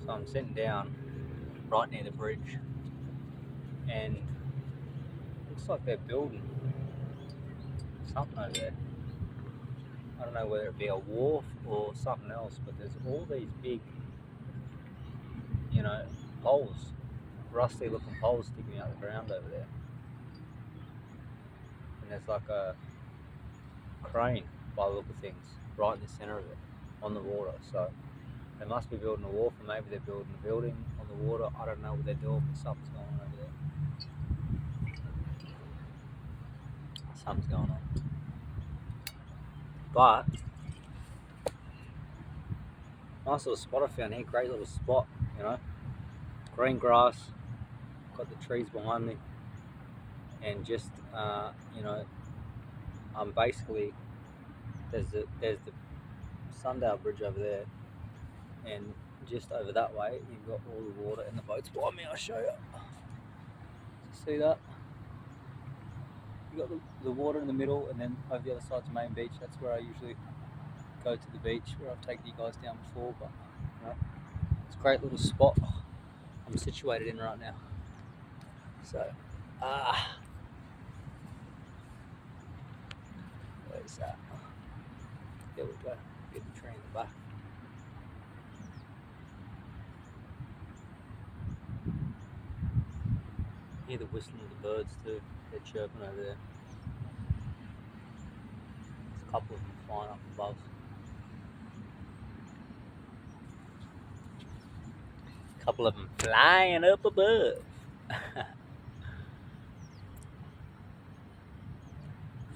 So I'm sitting down right near the bridge, and it looks like they're building something over there. I don't know whether it be a wharf or something else, but there's all these big, you know, poles, rusty looking poles sticking out the ground over there. And there's like a crane by the look of things right in the center of it on the water. So they must be building a wharf, or maybe they're building a building on the water. I don't know what they're doing, but something's going on over there. Something's going on. But nice little spot I found here, great little spot, you know. Green grass, got the trees behind me, and just you know, I'm basically there's the Sundale Bridge over there, and just over that way you've got all the water and the boats behind me. I'll show you. See that? You got the water in the middle, and then over the other side's Main Beach. That's where I usually go to the beach, where I've taken you guys down before. But you know, it's a great little spot I'm situated in right now. So, where's that? There we go. Get the tree in the back. Hear the whistling of the birds too. They're chirping over there. There's a couple of them flying up above. A couple of them flying up above.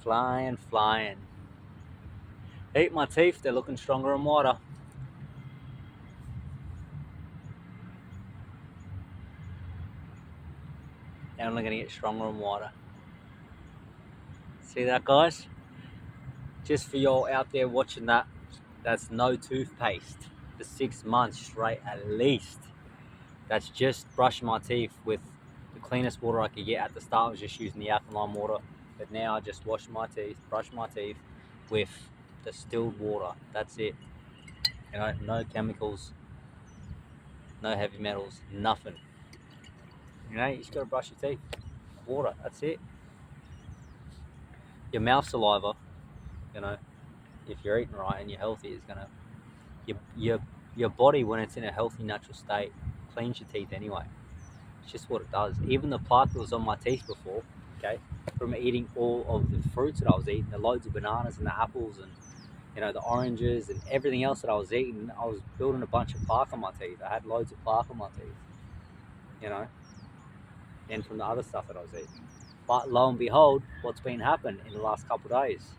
Flying. Eat my teeth, they're looking stronger in water. They're only going to get stronger in water. See that, guys? Just for y'all out there watching that, that's no toothpaste for 6 months straight at least. That's just brushing my teeth with the cleanest water I could get. At the start I was just using the alkaline water, but now I just brush my teeth with distilled water. That's it. You know, no chemicals, no heavy metals, nothing. You know, you just gotta brush your teeth. Water, that's it. Your mouth saliva, you know, if you're eating right and you're healthy, is gonna your body, when it's in a healthy natural state, cleans your teeth anyway. It's just what it does. Even the plaque that was on my teeth before, okay, from eating all of the fruits that I was eating, the loads of bananas and the apples and, you know, the oranges and everything else that I was eating, I was building a bunch of plaque on my teeth. I had loads of plaque on my teeth, you know, and from the other stuff that I was eating. But lo and behold, what's been happening in the last couple of days?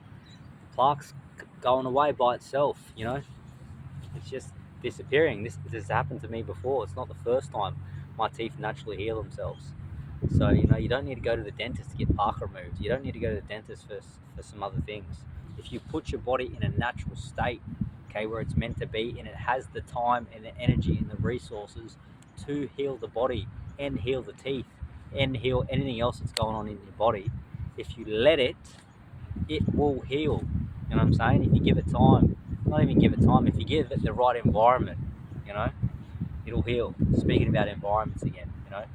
The plaque's going away by itself, you know. It's just disappearing. This has happened to me before. It's not the first time my teeth naturally heal themselves. So, you know, you don't need to go to the dentist to get plaque removed. You don't need to go to the dentist for some other things. If you put your body in a natural state, okay, where it's meant to be, and it has the time and the energy and the resources to heal the body and heal the teeth and heal anything else that's going on in your body, if you let it, it will heal. You know what I'm saying? If you give it time, not even give it time, if you give it the right environment, you know, it'll heal. Speaking about environments again, you know,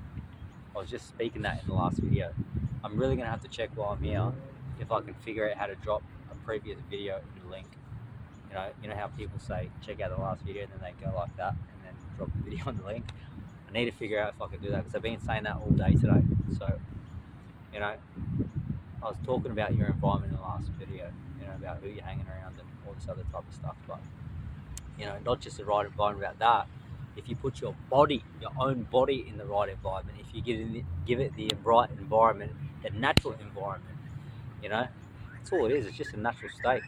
I was just speaking that in the last video. I'm really going to have to check while I'm here if I can figure out how to drop a previous video in the link. You know how people say check out the last video and then they go like that and then drop the video in the link. I need to figure out if I can do that, because I've been saying that all day today. So, you know, I was talking about your environment in the last video, you know, about who you're hanging around and all this other type of stuff. But, you know, not just the right environment about that. If you put your own body in the right environment, if you give it the right environment, the natural environment, you know, that's all it is. It's just a natural state,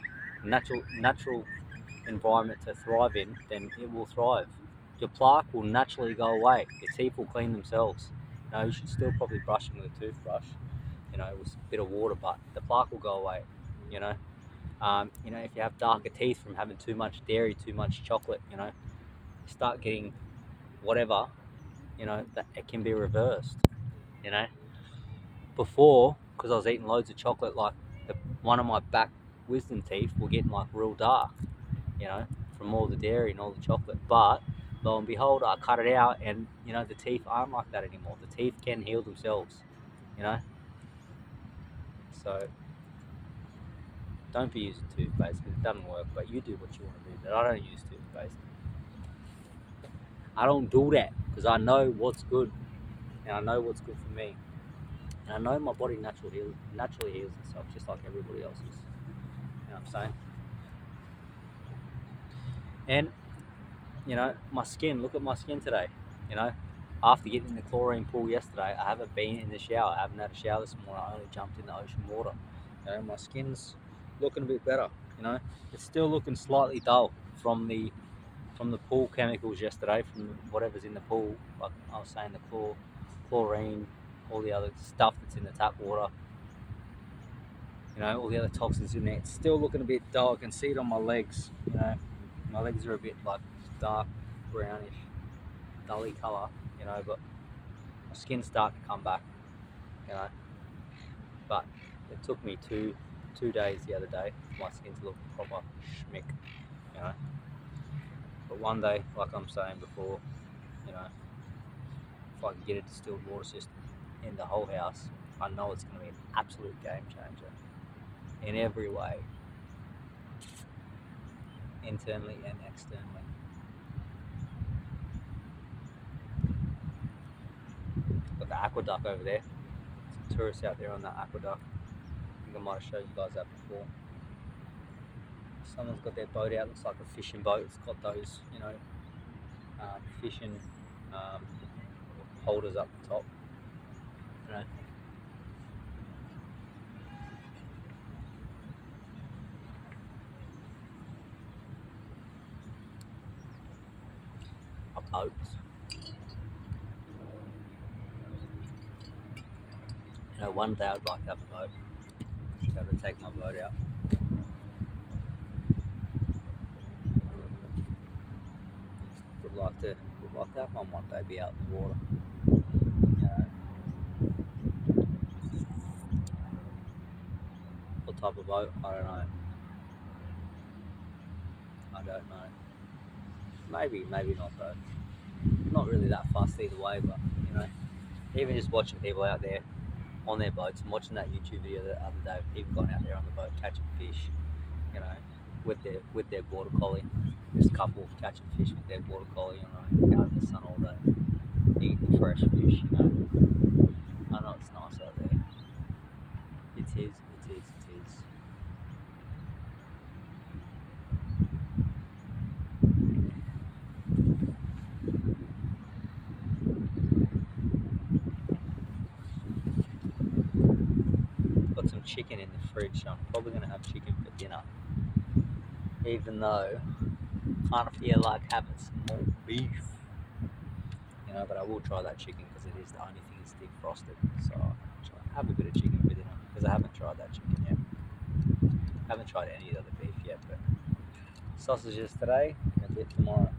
natural environment to thrive in, then it will thrive. Your plaque will naturally go away. Your teeth will clean themselves. You know, you should still probably brush them with a toothbrush, you know, with a bit of water, but the plaque will go away, you know. You know, if you have darker teeth from having too much dairy, too much chocolate, you know, you start getting whatever, you know, that it can be reversed, you know. Before, because I was eating loads of chocolate, like one of my back wisdom teeth were getting like real dark, you know, from all the dairy and all the chocolate. But lo and behold, I cut it out, and the teeth aren't like that anymore. The teeth can heal themselves, you know. So don't be using toothpaste because it doesn't work. But you do what you want to do. But I don't use toothpaste. I don't do that because I know what's good, and I know what's good for me, and I know my body naturally heals itself just like everybody else's. You know what I'm saying? And my skin. Look at my skin today. You know, after getting in the chlorine pool yesterday, I haven't been in the shower. I haven't had a shower this morning. I only jumped in the ocean water. My skin's looking a bit better. It's still looking slightly dull from the pool chemicals yesterday, from whatever's in the pool. Like I was saying, the chlorine, all the other stuff that's in the tap water. All the other toxins in there. It's still looking a bit dull. I can see it on my legs. My legs are a bit like dark brownish, dully colour. But my skin's starting to come back. But it took me two days the other day for my skin to look proper schmick. You know. But one day, like I'm saying before, if I can get a distilled water system in the whole house, I know it's going to be an absolute game changer in every way, internally and externally. Got the aqueduct over there. Some tourists out there on that aqueduct. I think I might have showed you guys that before. Someone's got their boat out. Looks like a fishing boat. It's got those, fishing holders up the top. Boats. One day I'd like to have a boat. Be able to take my boat out. Would like to have one day be out in the water. What type of boat? I don't know. Maybe not though. Not really that fussed either way, but even just watching people out there on their boats and watching that YouTube video the other day of people going out there on the boat catching fish, with their border collie. This couple catching fish with their border collie, out in the sun all day, eating fresh fish. I know it's nice out there. It is. Got some chicken in the fridge, so I'm probably going to have chicken for dinner. Even though I kind of feel like having some more beef. But I will try that chicken because it is the only thing that's defrosted. So I'll have a bit of chicken for dinner because I haven't tried that chicken yet. I haven't tried any other beef yet, but sausages today and a bit tomorrow.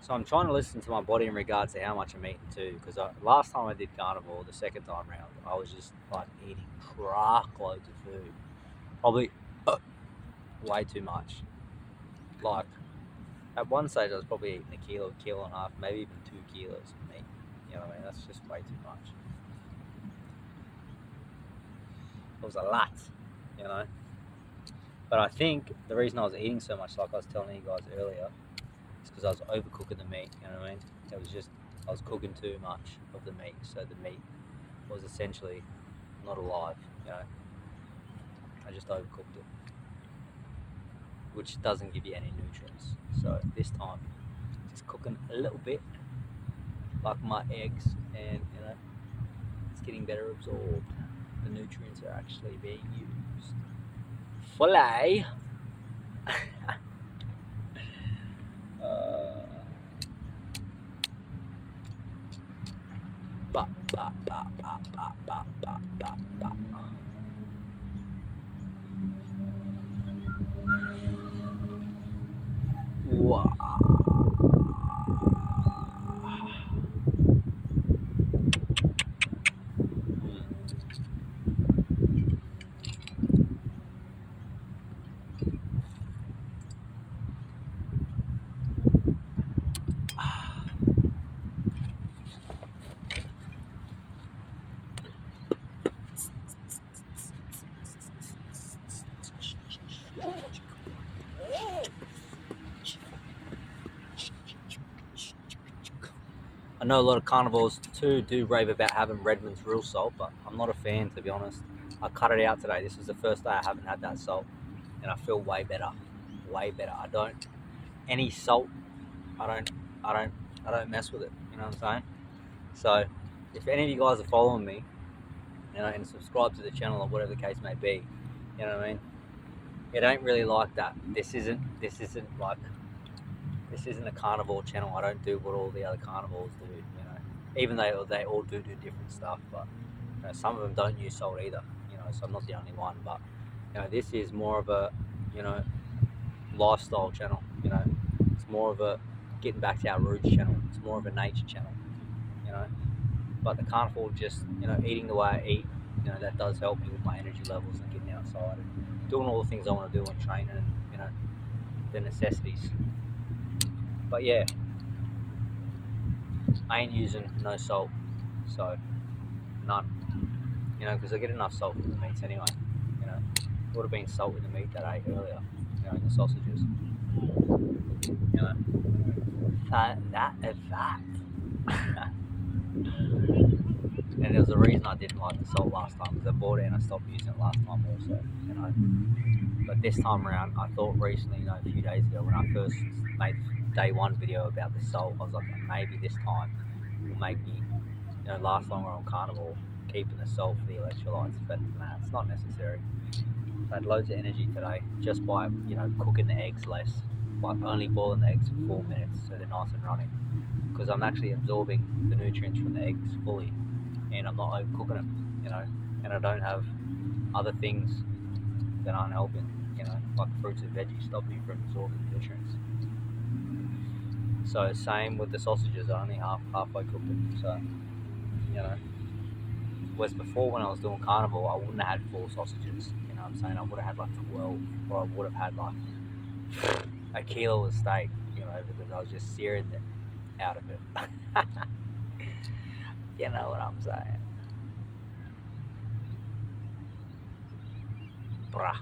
So I'm trying to listen to my body in regards to how much I'm eating too, because last time I did carnivore, the second time round, I was just like eating truckloads of food, probably way too much. Like at one stage, I was probably eating a kilo and a half, maybe even 2 kilos of meat. You know what I mean? That's just way too much. It was a lot, But I think the reason I was eating so much, like I was telling you guys earlier, is because I was overcooking the meat. You know what I mean? It was just I was cooking too much of the meat, so the meat was essentially not alive. I just overcooked it, which doesn't give you any nutrients. So this time, just cooking a little bit, like my eggs, and it's getting better absorbed. The nutrients are actually being used. Filet. Wow. know a lot of carnivores too do rave about having Redmond's real salt, but I'm not a fan, to be honest. I cut it out today. This was the first day I haven't had that salt, and I feel way better. Way better. I don't any salt. I don't mess with it. You know what I'm saying? So, if any of you guys are following me, and subscribe to the channel or whatever the case may be, you know what I mean? It ain't really like that. This isn't a carnivore channel. I don't do what all the other carnivores do. You know, even though they all do different stuff, but some of them don't use salt either. You know, so I'm not the only one. But this is more of a lifestyle channel. You know, it's more of a getting back to our roots channel. It's more of a nature channel. You know, but the carnivore just eating the way I eat. That does help me with my energy levels and getting outside and doing all the things I want to do and training and the necessities. But yeah, I ain't using no salt, so none. Because I get enough salt from the meats anyway. It would have been salt in the meat that I ate earlier. In the sausages. That is that. And there was a reason I didn't like the salt last time, because I bought it and I stopped using it last time also. But this time around, I thought recently, a few days ago, when I first made day one video about the salt, I was like, maybe this time will make me, last longer on carnivore, keeping the salt for the electrolytes. But nah, it's not necessary. I had loads of energy today just by, cooking the eggs less, by only boiling the eggs for 4 minutes so they're nice and running. Because I'm actually absorbing the nutrients from the eggs fully, and I'm not overcooking them, and I don't have other things that aren't helping, like fruits and veggies stop me from absorbing the nutrients. So same with the sausages, I only halfway cooked them. So, whereas before when I was doing carnivore, I wouldn't have had 4 sausages. I'm saying I would have had like 12, or I would have had like a kilo of steak, because I was just searing it out of it. You know what I'm saying? Bruh.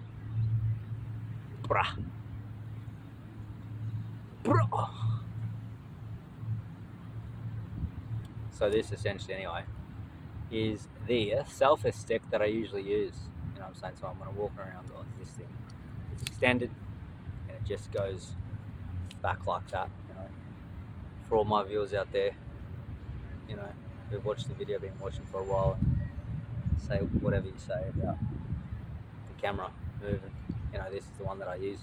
So this essentially anyway is the selfie stick that I usually use. You know what I'm saying? So I'm going to walk around on this thing. It's extended and it just goes back like that. For all my viewers out there, who've watched the video, been watching for a while, and say whatever you say about the camera moving. This is the one that I use.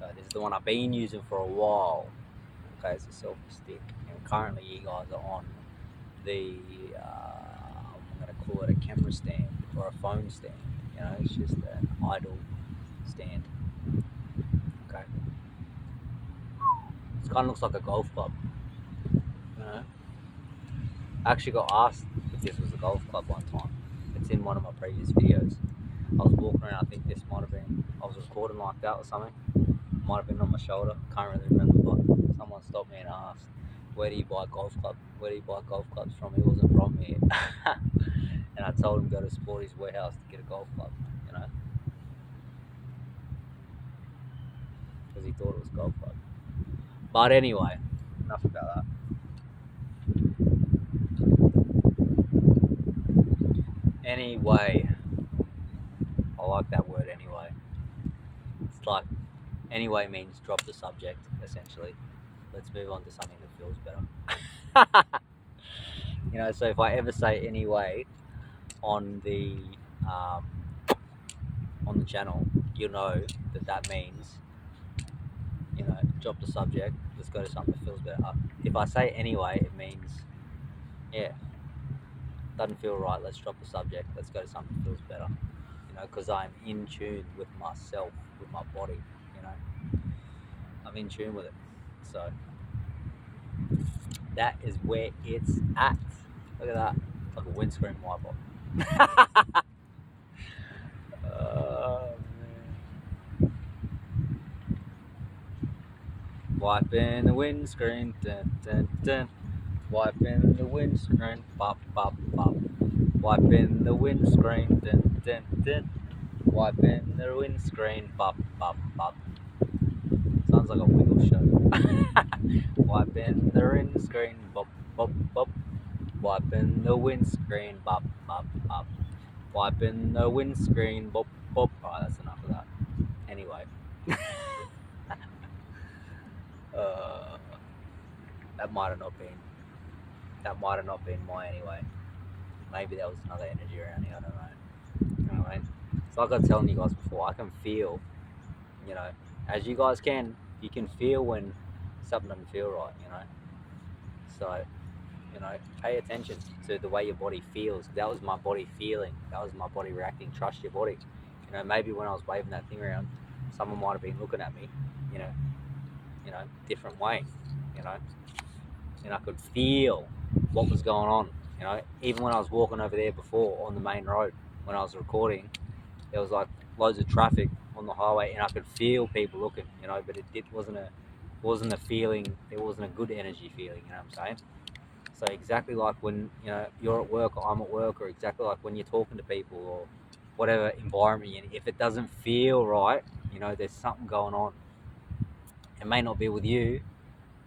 So this is the one I've been using for a while. Okay, it's a selfie stick, and currently you guys are on the I'm going to call it a camera stand or a phone stand. It's just an idle stand. Okay, it kind of looks like a golf club. I actually got asked if this was a golf club one time. It's in one of my previous videos. I was walking around, I think this might have been, I was recording like that or something. Might have been on my shoulder, can't really remember, but someone stopped me and asked, where do you buy golf clubs from? He wasn't from here. And I told him go to Sporty's Warehouse to get a golf club, because he thought it was a golf club. But anyway, enough about that. Anyway, I like that word anyway. It's like, anyway means drop the subject, essentially. Let's move on to something that feels better. So if I ever say anyway on the channel, you'll know that means, drop the subject, let's go to something that feels better. If I say anyway, it means, doesn't feel right, let's drop the subject, let's go to something that feels better. Because I'm in tune with myself, with my body, I'm in tune with it. So that is where it's at. Look at that, it's like a windscreen wiper. Wiping the windscreen, dun, dun, dun. Wiping the windscreen, pop, pop, pop. Wiping the windscreen, dun, dun, dun. Wiping the windscreen, pop, pop, pop. Sounds like a wiggle show. Wiping the windscreen, pop, bop, bop. Wiping the windscreen, bop, bop, bop. Wiping the windscreen, bop, bop. Alright, that's enough of that. Anyway, uh, that might have not been. That might have not been my anyway. Maybe there was another energy around here. I don't know. You know what I mean? It's like I was telling you guys before. I can feel, you know, as you guys can. You can feel when something doesn't feel right. You know. So, pay attention to the way your body feels. That was my body feeling. That was my body reacting. Trust your body. Maybe when I was waving that thing around, someone might have been looking at me, you know, different way, you know, and I could feel what was going on. Even when I was walking over there before on the main road when I was recording, there was like loads of traffic on the highway, and I could feel people looking, but it wasn't a feeling. It wasn't a good energy feeling. You know what I'm saying? So exactly like when you're at work or I'm at work, or exactly like when you're talking to people or whatever environment you're in, if it doesn't feel right, there's something going on. It may not be with you,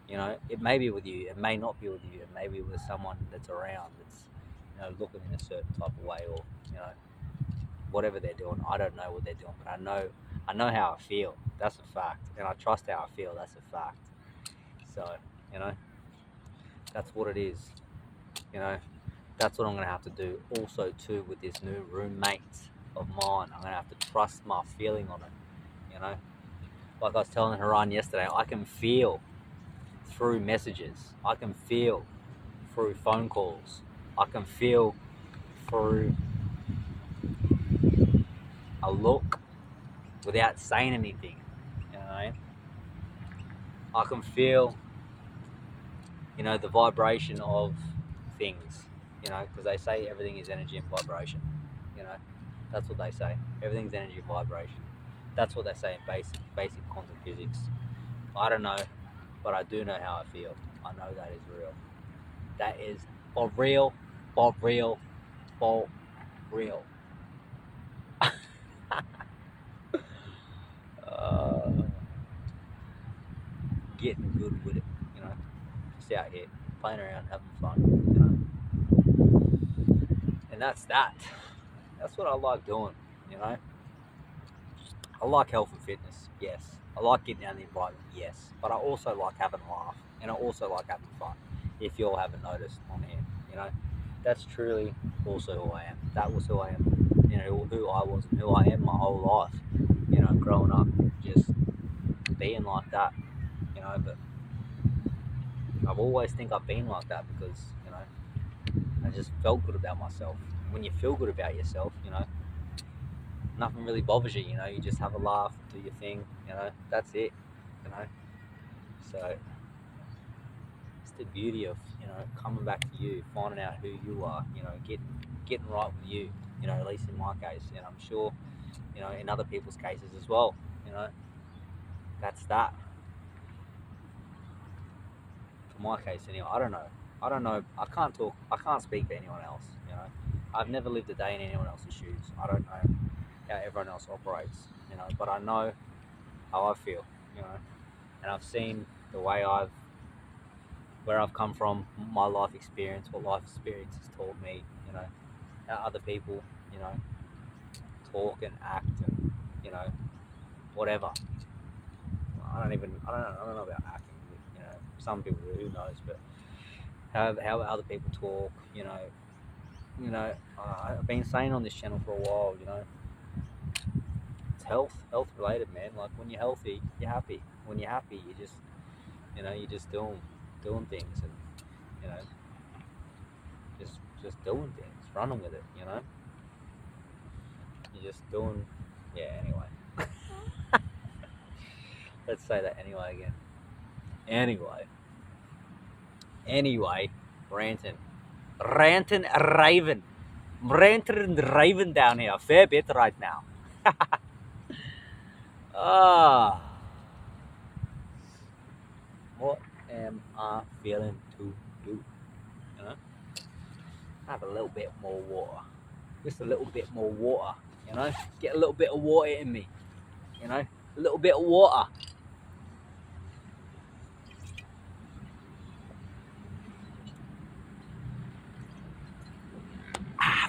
it may be with you. It may not be with you. It may be with someone that's around that's looking in a certain type of way, or you know whatever they're doing. I don't know what they're doing, but I know how I feel. That's a fact, and I trust how I feel. That's a fact. So you know that's what it is. You know that's what I'm gonna have to do also too with this new roommate of mine. I'm gonna have to trust my feeling on it. Like I was telling Haran yesterday, I can feel through messages. I can feel through phone calls. I can feel through a look without saying anything. You know what I mean? I can feel, the vibration of things. Because they say everything is energy and vibration. You know, that's what they say. Everything's energy and vibration. That's what they say in basic quantum physics. I don't know, but I do know how I feel. I know that is real. That is for real, for real, for real. uh, Getting good with it, just out here playing around, having fun, and that's that. That's what I like doing, you know. I like health and fitness, yes. I like getting out in the environment, yes. But I also like having a laugh, and I also like having fun. If you all haven't noticed on here, you know, that's truly also who I am. That was who I am, who I was and who I am my whole life. Growing up, just being like that, But I've always think I've been like that because I just felt good about myself. When you feel good about yourself, nothing really bothers you. You just have a laugh, do your thing. That's it. You know, so it's the beauty of coming back to you, finding out who you are. Getting right with you. At least in my case, and I'm sure in other people's cases as well. You know, that's that. For my case, anyway, I don't know. I don't know. I can't talk. I can't speak for anyone else. I've never lived a day in anyone else's shoes. I don't know how everyone else operates. But I know how I feel. You know, and I've seen the way where I've come from, my life experience, what life experience has taught me. How other people, you know, talk and act and whatever. I don't know about acting. Some people do, who knows, but how other people talk. I've been saying on this channel for a while. It's health related, man. Like when you're healthy, you're happy. When you're happy, you're just doing things, and you know, just doing things, running with it. You're just doing, yeah. Anyway, let's say that anyway again. Anyway, ranting, raving, ranting and raving down here a fair bit right now. Ah, what am I feeling to do? Have a little bit more water, just a little bit more water. Get a little bit of water in me. A little bit of water.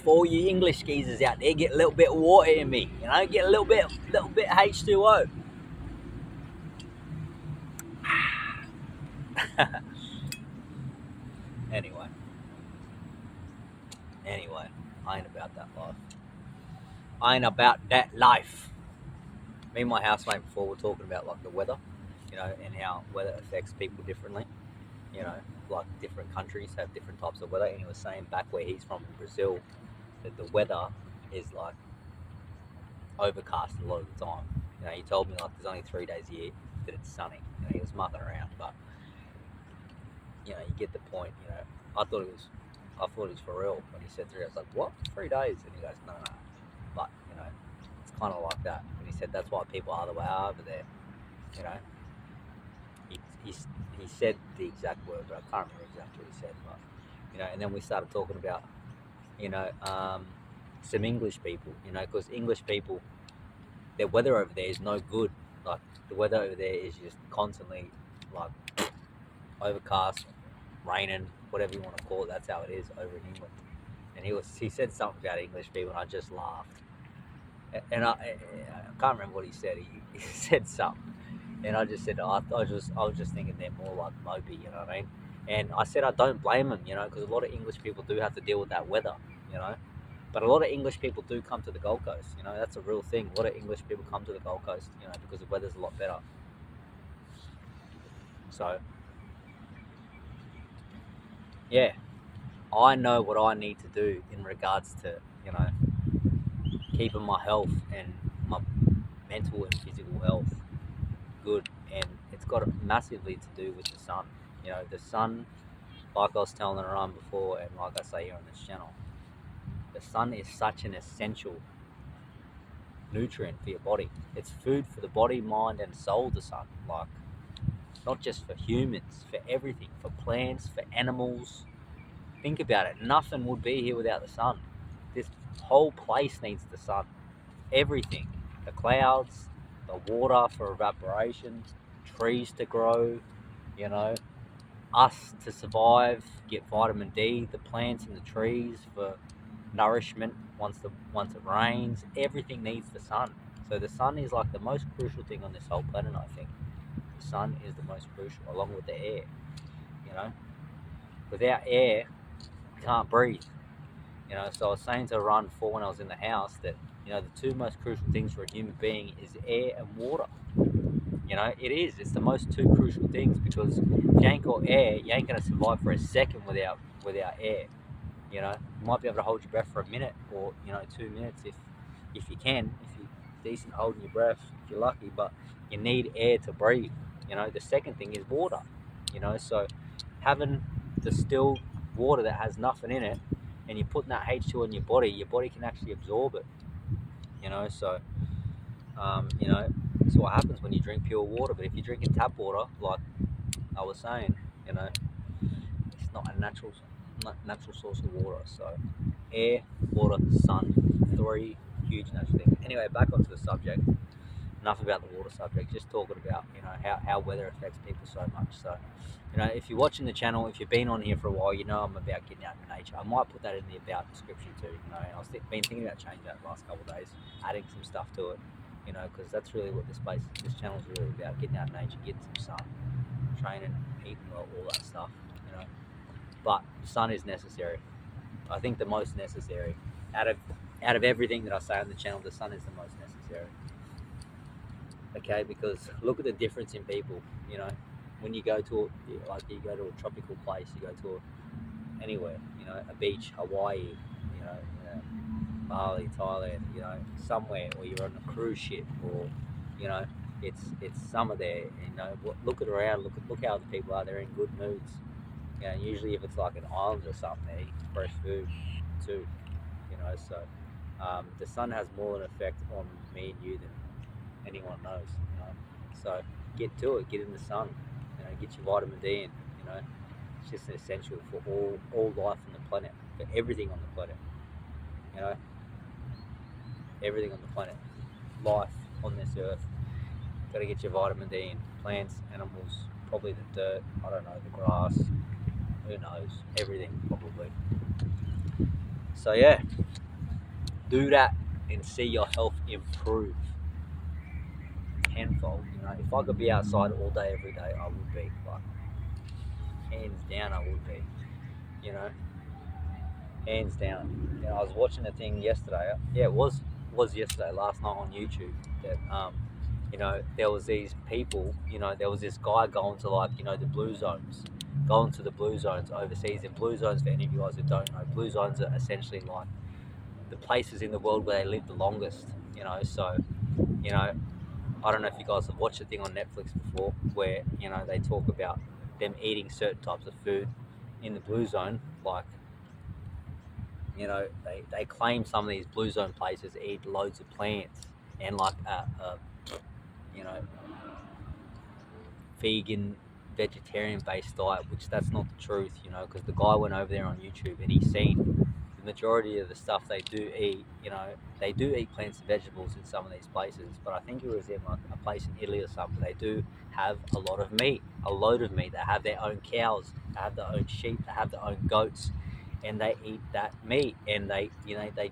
For all you English geezers out there, get a little bit of water in me. You know, get a little bit H2O. Anyway, I ain't about that life. I ain't about that life. Me and my housemate before were talking about like the weather, you know, and how weather affects people differently. You know, like different countries have different types of weather. And he was saying back where he's from in Brazil that the weather is like overcast a lot of the time. You know, he told me like there's only 3 days a year that it's sunny. You know, he was mucking around, but you know, you get the point. You know, I thought it was for real when he said 3 days. I was like, what? 3 days? And he goes, no. But you know, it's kind of like that. And he said that's why people are the way are over there. You know, he said the exact word, but I can't remember exactly what he said. But you know, and then we started talking about, you know, some English people. You know, because English people, their weather over there is no good. Like the weather over there is just constantly like overcast, raining, whatever you want to call it. That's how it is over in England. And he said something about English people, and I just laughed. And I can't remember what he said. He said something, and I just said I was just thinking they're more like mopey, you know what I mean? And I said I don't blame them, you know, because a lot of English people do have to deal with that weather, you know. But a lot of English people do come to the Gold Coast, you know. That's a real thing. A lot of English people come to the Gold Coast, you know, because the weather's a lot better. So yeah, I know what I need to do in regards to, you know, keeping my health and my mental and physical health good, and it's got massively to do with the sun. You know, the sun, like I was telling Aram before, and like I say here on this channel, the sun is such an essential nutrient for your body. It's food for the body, mind, and soul. The sun, like not just for humans, for everything, for plants, for animals. Think about it. Nothing would be here without the sun. This whole place needs the sun. Everything, the clouds, the water for evaporation, trees to grow, you know, us to survive, get vitamin D, the plants and the trees for nourishment once it rains. Everything needs the sun. So the sun is like the most crucial thing on this whole planet, I think. The sun is the most crucial, along with the air. You know, without air, you can't breathe. You know, so I was saying to Ron before when I was in the house that, you know, the two most crucial things for a human being is air and water. You know, it is. It's the most two crucial things, because if you ain't got air, you ain't gonna survive for a second without air. You know, you might be able to hold your breath for a minute or, you know, 2 minutes if you can, if you're decent holding your breath, if you're lucky. But you need air to breathe. You know, the second thing is water. You know, so having distilled water that has nothing in it, and you're putting that H2 in your body can actually absorb it. You know, so you know, that's what happens when you drink pure water. But if you're drinking tap water, like I was saying, you know, it's not a natural source of water. So air, water, sun, three huge natural things. Anyway, back onto the subject. Enough about the water subject. Just talking about, you know, how weather affects people so much. So, you know, if you're watching the channel, if you've been on here for a while, you know I'm about getting out in nature. I might put that in the about description too. You know, I've been thinking about changing that the last couple of days, adding some stuff to it. You know, because that's really what this channel is really about: getting out in nature, getting some sun, training, eating all that stuff. You know, but the sun is necessary. I think the most necessary out of everything that I say on the channel. The sun is the most necessary. Okay, because look at the difference in people. You know, when you go to you go to a tropical place, you go to anywhere, you know, a beach, Hawaii, you know, Bali, Thailand, you know, somewhere, or you're on a cruise ship, or you know, it's summer there. You know, look at around, look how the people are. They're in good moods. You know, usually if it's like an island or something, they eat fresh food too. You know, so the sun has more of an effect on me and you than anyone knows. You know, so get to it, get in the sun. You know, get your vitamin D in. You know, it's just essential for all life on the planet, for everything on the planet. You know, everything on the planet, life on this earth. Got to get your vitamin D in. Plants, animals, probably the dirt. I don't know, the grass. Who knows? Everything probably. So yeah, do that and see your health improve tenfold. If I could be outside all day, every day, I would be. Like, hands down, I would be. You know, hands down. I was watching a thing yesterday. Yeah, it was yesterday, last night on YouTube. That there was these people. There was this guy going to the blue zones, going to the blue zones overseas. And blue zones, for any of you guys who don't know, blue zones are essentially like the places in the world where they live the longest. So you know, I don't know if you guys have watched a thing on Netflix before where they talk about them eating certain types of food in the blue zone, like they claim some of these blue zone places eat loads of plants and like you know vegan vegetarian based diet, which that's not the truth, because the guy went over there on YouTube and he's seen the majority of the stuff they do eat. They do eat plants and vegetables in some of these places, but I think it was in like a place in Italy or something. They do have a lot of meat, a load of meat. They have their own cows, they have their own sheep, they have their own goats, and they eat that meat. And they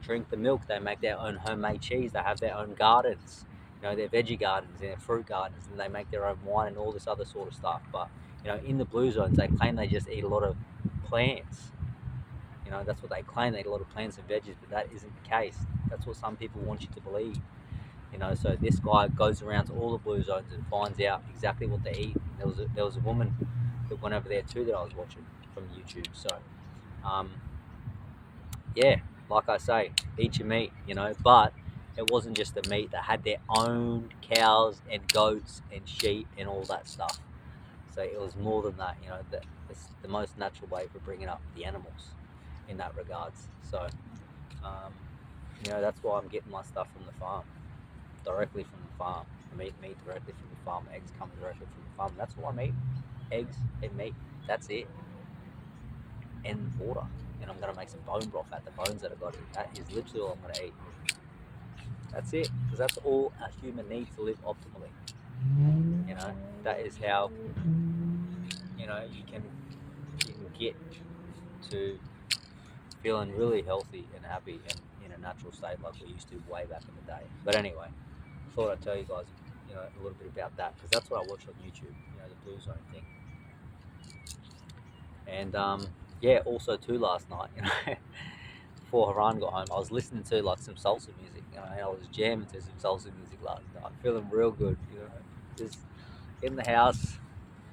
drink the milk. They make their own homemade cheese. They have their own gardens, their veggie gardens and their fruit gardens, and they make their own wine and all this other sort of stuff. But in the blue zones, they claim they just eat a lot of plants. That's what they claim. They eat a lot of plants and veggies, but that isn't the case. That's what some people want you to believe. So this guy goes around to all the blue zones and finds out exactly what they eat. There was a woman that went over there too that I was watching from YouTube. So yeah, like I say, eat your meat, but it wasn't just the meat. They had their own cows and goats and sheep and all that stuff. So it was more than that. It's the most natural way for bringing up the animals in that regards. So that's why I'm getting my stuff from the farm, directly from the farm. I eat meat directly from the farm. Eggs come directly from the farm. That's all I eat: eggs and meat. That's it, and water. And I'm gonna make some bone broth out the bones that I got. That is literally all I'm gonna eat. That's it, because that's all a human needs to live optimally. That is how you can get to feeling really healthy and happy and in a natural state like we used to way back in the day. But anyway, I thought I'd tell you guys, a little bit about that, because that's what I watched on YouTube. The Blue Zone thing. And yeah, also too, last night, before Haran got home, I was listening to like some salsa music. And I was jamming to some salsa music last night, feeling real good. Just in the house.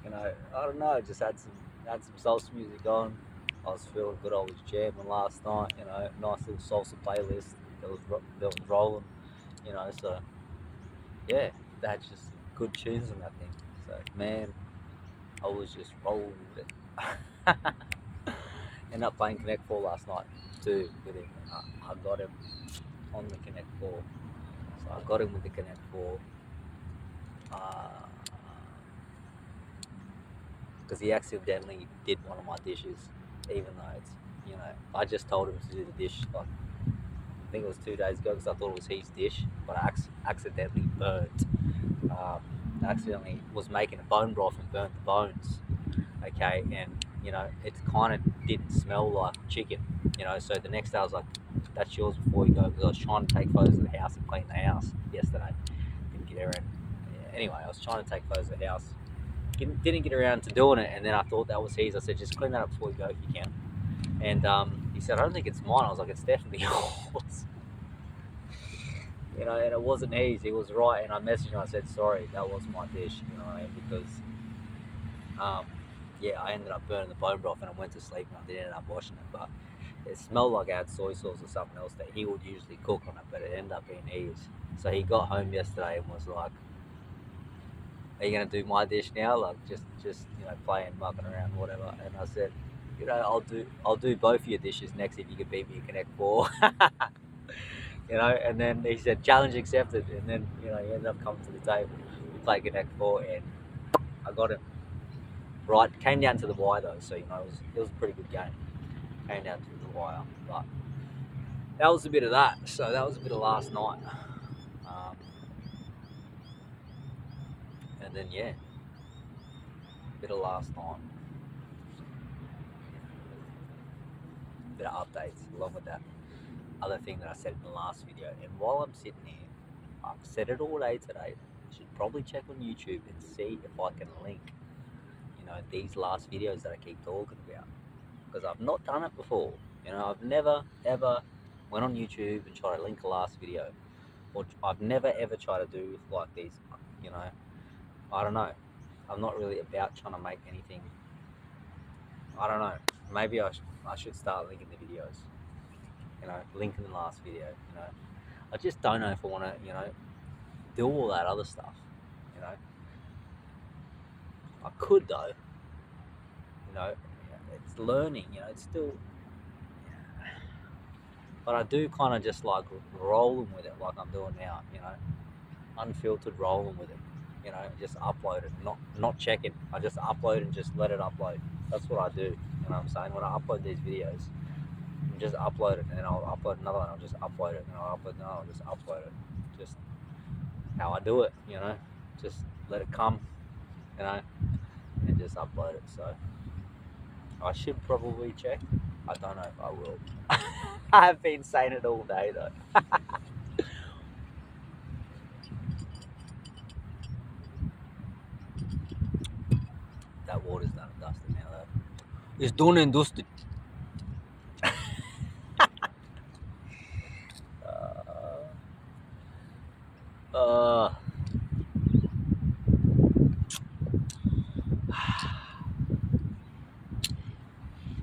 I don't know, just had some salsa music on. I was feeling good. I was jamming last night. Nice little salsa playlist that was rolling. So yeah, that's just good tunes on that thing. So man, I was just rolling with it. Ended up playing Connect 4 last night too with him. I got him on the Connect 4. So I got him with the Connect 4. Because he accidentally did one of my dishes, even though I just told him to do the dish, like, I think it was 2 days ago, because I thought it was his dish, but I accidentally burnt. Accidentally was making a bone broth and burnt the bones. Okay, and it kind of didn't smell like chicken. So the next day I was like, "That's yours before you go," because I was trying to take photos of the house and clean the house yesterday. Didn't get around. Anyway, I was trying to take photos of the house. Didn't get around to doing it, and then I thought that was his. I said, "Just clean that up before you go if you can." And he said, "I don't think it's mine." I was like, "It's definitely yours." And it wasn't his. He was right. And I messaged him. I said, "Sorry, that was my dish." Because yeah, I ended up burning the bone broth, and I went to sleep, and I didn't end up washing it. But it smelled like I had soy sauce or something else that he would usually cook on it, but it ended up being his. So he got home yesterday and was like, "Are you gonna do my dish now? Like just playing, mucking around, whatever." And I said, I'll do both of your dishes next if you can beat me at Connect 4." And then he said, "Challenge accepted." And then he ended up coming to the table. We played Connect 4, and I got him right. Came down to the wire though, so it was a pretty good game. Came down to the wire, but that was a bit of that. So that was a bit of last night. And then yeah, a bit of last night. Bit of updates along with that. other thing that I said in the last video. And while I'm sitting here, I've said it all day today. I should probably check on YouTube and see if I can link, these last videos that I keep talking about, because I've not done it before. I've never ever went on YouTube and tried to link a last video, or I've never ever tried to do like these. I don't know. I'm not really about trying to make anything. I don't know. Maybe I should start linking the videos. Linking the last video. I just don't know if I want to. Do all that other stuff. I could though. It's learning. It's still. But I do kind of just like rolling with it, like I'm doing now. Unfiltered rolling with it. Just upload it, not checking. I just upload and just let it upload. That's what I do. You know what I'm saying? When I upload these videos, I just upload it, and then I'll upload another one. I'll just upload it, and I'll upload another one. I'll just upload it. Just how I do it. Just let it come. And just upload it. So I should probably check. I don't know if I will. I've been saying it all day though. That water's done and dusted now though. It's done and dusted.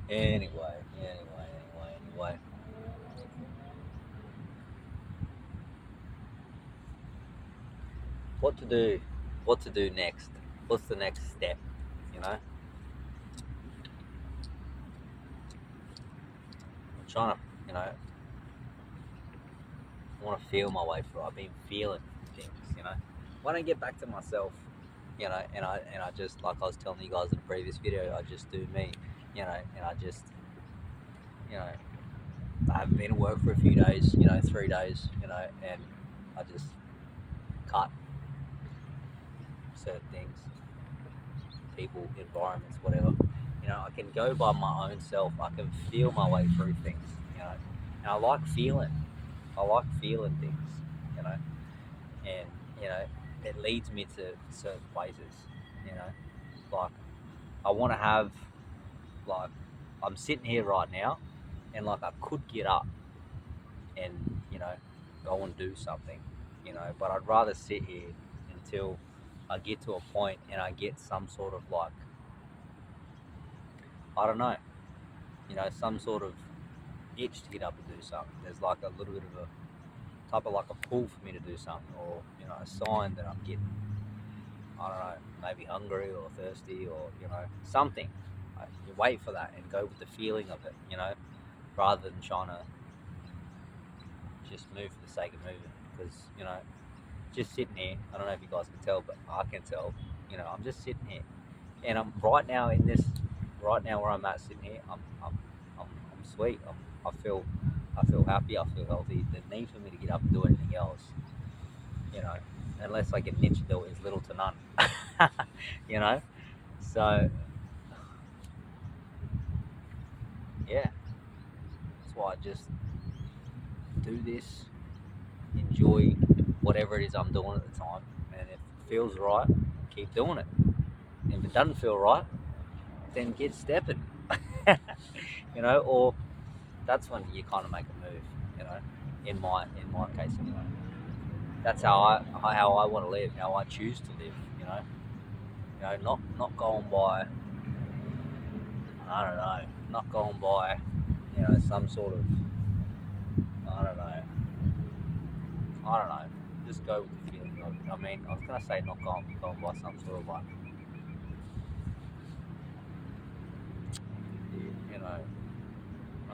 Anyway. What to do next? What's the next step? I'm trying to, I want to feel my way through. I've been feeling things, When I get back to myself, and I just, like I was telling you guys in the previous video, I just do me, and I just, I haven't been at work for a few days, 3 days, and I just cut certain things, people, environments, whatever. I can go by my own self. I can feel my way through things, and I like feeling things, and it leads me to certain places, like I want to have, like, I'm sitting here right now, and like I could get up and go and do something, but I'd rather sit here until I get to a point and I get some sort of, like, I don't know, some sort of itch to get up and do something. There's like a little bit of a type of like a pull for me to do something, or a sign that I'm getting, I don't know, maybe hungry or thirsty, or something. You wait for that and go with the feeling of it, rather than trying to just move for the sake of moving. Because just sitting here, I don't know if you guys can tell, but I can tell. I'm just sitting here, and I'm right now where I'm at, sitting here. I'm sweet. I feel happy. I feel healthy. The need for me to get up and do anything else, unless I get an itch to do it, is little to none. So yeah, that's why I just do this, enjoy whatever it is I'm doing at the time, and if it feels right, keep doing it. And if it doesn't feel right, then get stepping. Or that's when you kind of make a move. In my case anyway. That's how I want to live, how I choose to live. Not going by, I don't know, not going by, some sort of, I don't know. Just go with the feeling of it. I mean, I was gonna say not going by some sort of, like, I don't know. I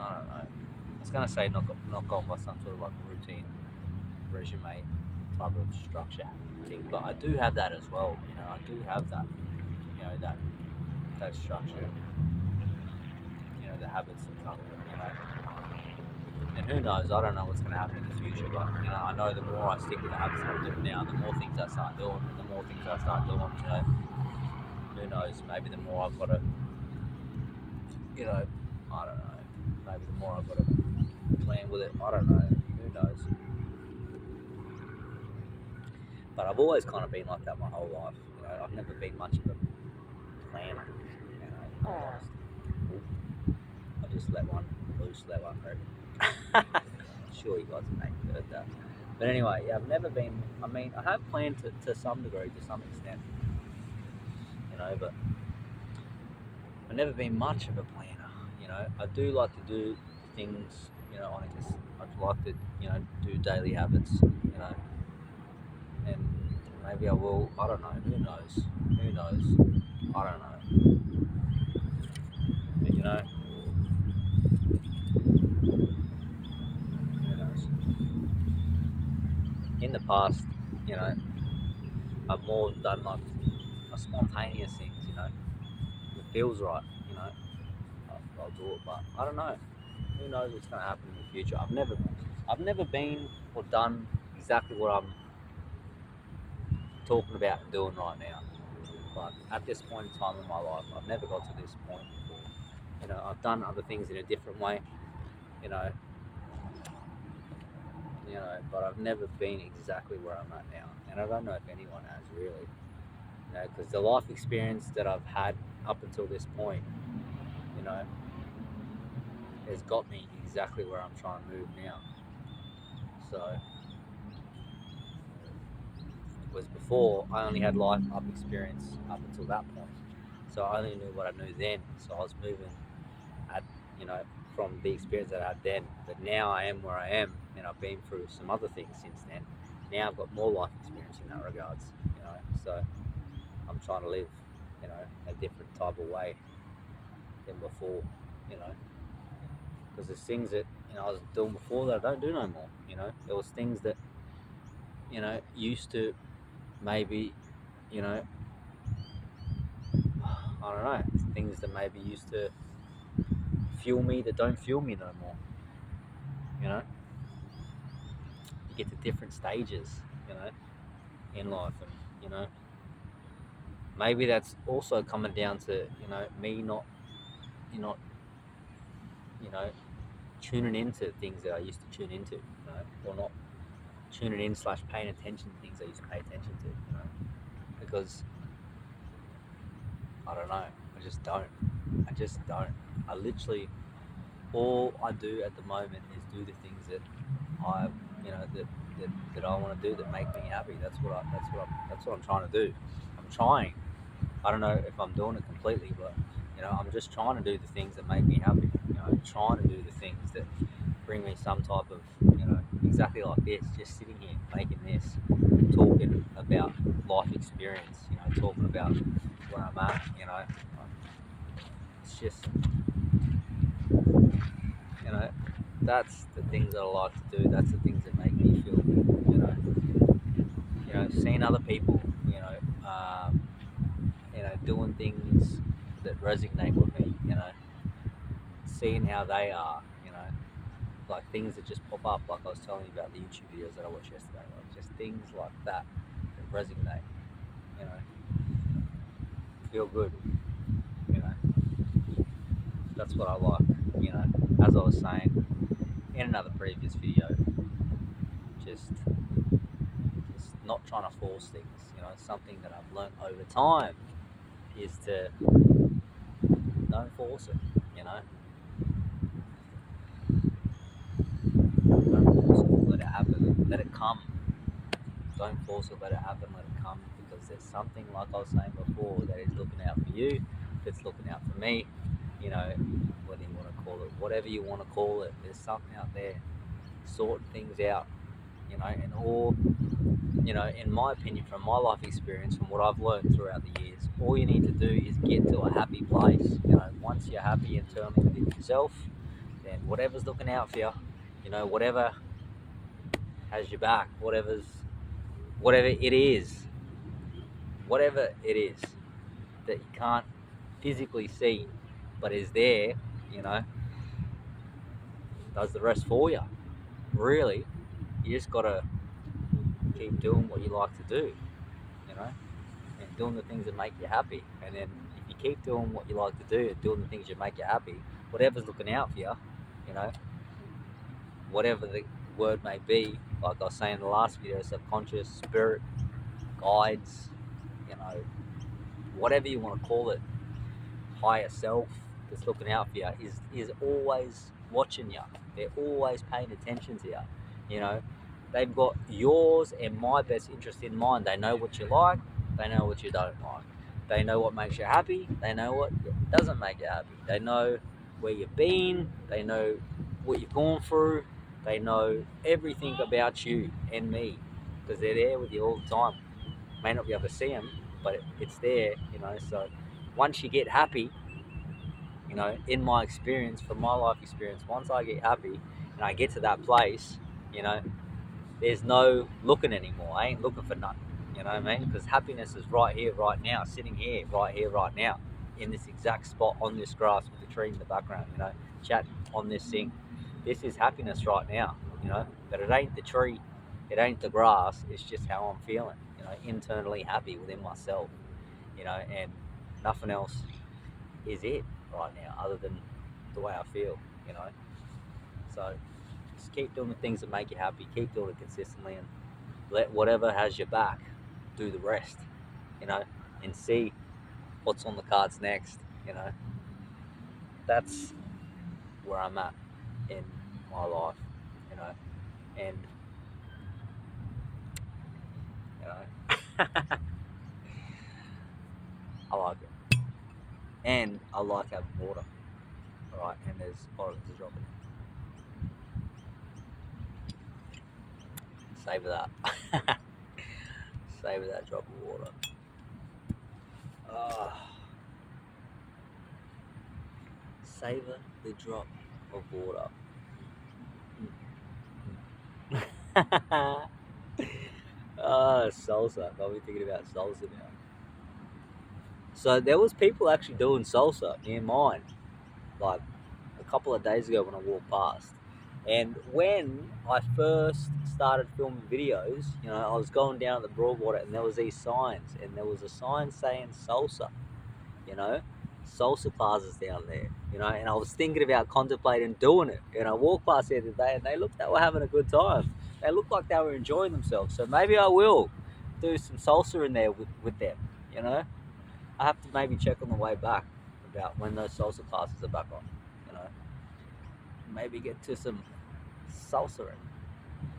was gonna say not going by some sort of like routine, resume type of structure thing, but I do have that as well. I do have that. That structure. The habits that come. And who knows? I don't know what's going to happen in the future, but I know the more I stick with the habits that I'm doing now, the more things I start doing, and the more things I start doing, who knows? Maybe the more I've got to, I don't know. Maybe the more I've got to plan with it. I don't know. Who knows? But I've always kind of been like that my whole life. I've never been much of a planner. If I'm honest. I just let one loose, let one rip. Sure, you guys have maybe heard that. But anyway, yeah, I've never been. I mean, I have planned to some degree, to some extent, but I've never been much of a planner. I do like to do things, I'd like to, do daily habits, and maybe I will. I don't know. Who knows? Who knows? I don't know. But who knows? In the past, you know, I've more done like a spontaneous things. If it feels right, I'll do it. But I don't know. Who knows what's going to happen in the future? I've never been or done exactly what I'm talking about and doing right now. But at this point in time in my life, I've never got to this point. I've done other things in a different way. You know, but I've never been exactly where I'm at now, and I don't know if anyone has really. Because the life experience that I've had up until this point, you know, has got me exactly where I'm trying to move now. So, was before I only had life up experience up until that point. So I only knew what I knew then. So I was moving at, you know, from the experience that I had then. But now I am where I am, and I've been through some other things since then. Now I've got more life experience in that regards, So I'm trying to live, a different type of way than before, you know. Because there's things that I was doing before that I don't do no more. There was things that used to maybe, you know, I don't know, things that maybe used to fuel me that don't fuel me no more. You know, you get to different stages, in life, and maybe that's also coming down to me not you know tuning into things that I used to tune into, or not tuning in / paying attention to things I used to pay attention to, because I don't know, I just don't. I literally all I do at the moment is do the things that I that I want to do that make me happy. That's what I'm trying to do. I'm trying. I don't know if I'm doing it completely, but I'm just trying to do the things that make me happy. I'm trying to do the things that bring me some type of exactly like this, just sitting here making this, talking about life experience, talking about where I'm at, it's just that's the things that I like to do. That's the things that make me feel good. Seeing other people, doing things that resonate with me. Seeing how they are. Like things that just pop up, like I was telling you about the YouTube videos that I watched yesterday. Like just things like that resonate. You know, feel good. You know, that's what I like. As I was saying in another previous video, just not trying to force things. Something that I've learned over time is to don't force it. Don't force it. Let it happen. Let it come. Don't force it. Let it happen. Let it come. Because there's something, like I was saying before, that is looking out for you. That's looking out for me. Whether you want to call it whatever you want to call it, there's something out there sorting things out. And all in my opinion, from my life experience, from what I've learned throughout the years, all you need to do is get to a happy place. Once you're happy internally within yourself, then whatever's looking out for you, whatever has your back, whatever it is that you can't physically see, but is there, you know, does the rest for you. Really, you just gotta keep doing what you like to do, and doing the things that make you happy. And then if you keep doing what you like to do and doing the things that make you happy, whatever's looking out for you, you know, whatever the word may be. Like I was saying in the last video, subconscious, spirit, guides, you know, whatever you want to call it, higher self that's looking out for you is always watching you. They're always paying attention to you. You know, they've got yours and my best interest in mind. They know what you like. They know what you don't like. They know what makes you happy. They know what doesn't make you happy. They know where you've been. They know what you've gone through. They know everything about you and me because they're there with you all the time. May not be able to see them, but it's there, you know. So once you get happy, you know, in my experience, from my life experience, once I get happy and I get to that place, you know, there's no looking anymore. I ain't looking for nothing. You know what I mean? Because happiness is right here, right now, sitting here, right now, in this exact spot on this grass with the tree in the background, you know, chatting on this thing. This is happiness right now, you know, but it ain't the tree, it ain't the grass, it's just how I'm feeling, you know, internally happy within myself, you know, and nothing else is it right now other than the way I feel, you know. So just keep doing the things that make you happy, keep doing it consistently, and let whatever has your back do the rest, you know, and see what's on the cards next, you know. That's where I'm at in my life, you know, and you know, I like it, and I like having water, right? And there's bottoms to drop it. Savor that, savor that drop of water. Ah, savor the drop of water. Salsa. Got me thinking about salsa now. So there was people actually doing salsa near mine, like a couple of days ago when I walked past. And when I first started filming videos, you know, I was going down at the Broadwater and there was these signs, and there was a sign saying salsa, you know, salsa classes down there, you know, and I was thinking about contemplating doing it. And I walked past there today and they looked like they were having a good time. They looked like they were enjoying themselves. So maybe I will do some salsa in there with them, you know. I have to maybe check on the way back about when those salsa classes are back on, you know. Maybe get to some salsa in,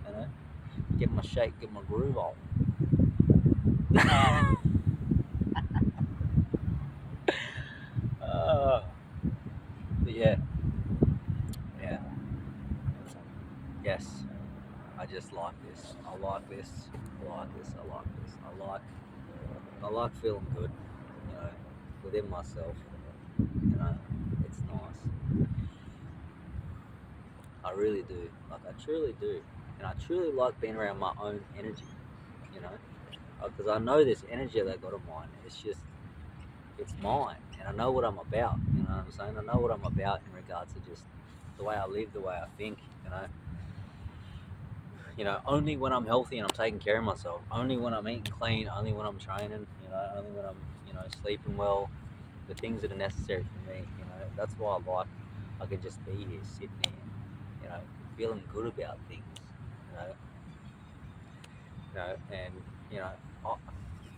you know. Get my shake, get my groove on. uh, but yeah, yeah, yes. I just like this. I like this. I like this. I like this. I like feeling good, you know, within myself. You know, it's nice. I really do. Like I truly do, and I truly like being around my own energy. You know, because I know this energy that I got of mine. It's mine, and I know what I'm about. You know what I'm saying? I know what I'm about in regards to just the way I live, the way I think. You know, only when I'm healthy and I'm taking care of myself, only when I'm eating clean, only when I'm training, you know, only when I'm, you know, sleeping well, the things that are necessary for me, you know, that's why I can just be here, sitting here, you know, feeling good about things, you know, and, you know,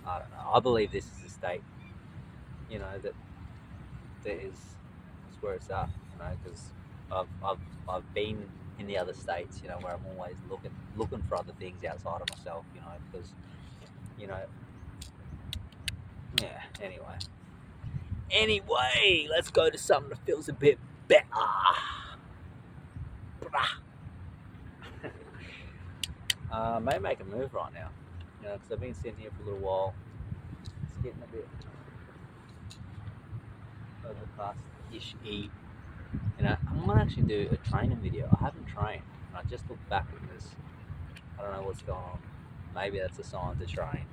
I don't know, I believe this is the state, you know, that is where it's at, you know, because I've been in the other states, you know, where I'm always looking for other things outside of myself, you know, because you know, yeah. Anyway, let's go to something that feels a bit better. May make a move right now, you know, because I've been sitting here for a little while. It's getting a bit overcast-ish-y. You know, I'm gonna actually do a training video. I haven't trained, and I just looked back at this. I don't know what's going on. Maybe that's a sign to train.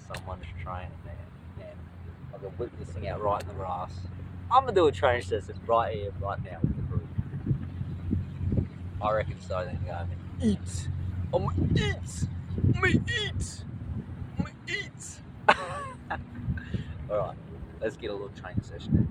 Someone's training there, and like I'm witnessing out right in the grass. I'm gonna do a training session right here, right now with the group. I reckon so. Then go and eat. I'm gonna eat. I'm gonna eat. I'm gonna eat. All right, let's get a little training session in.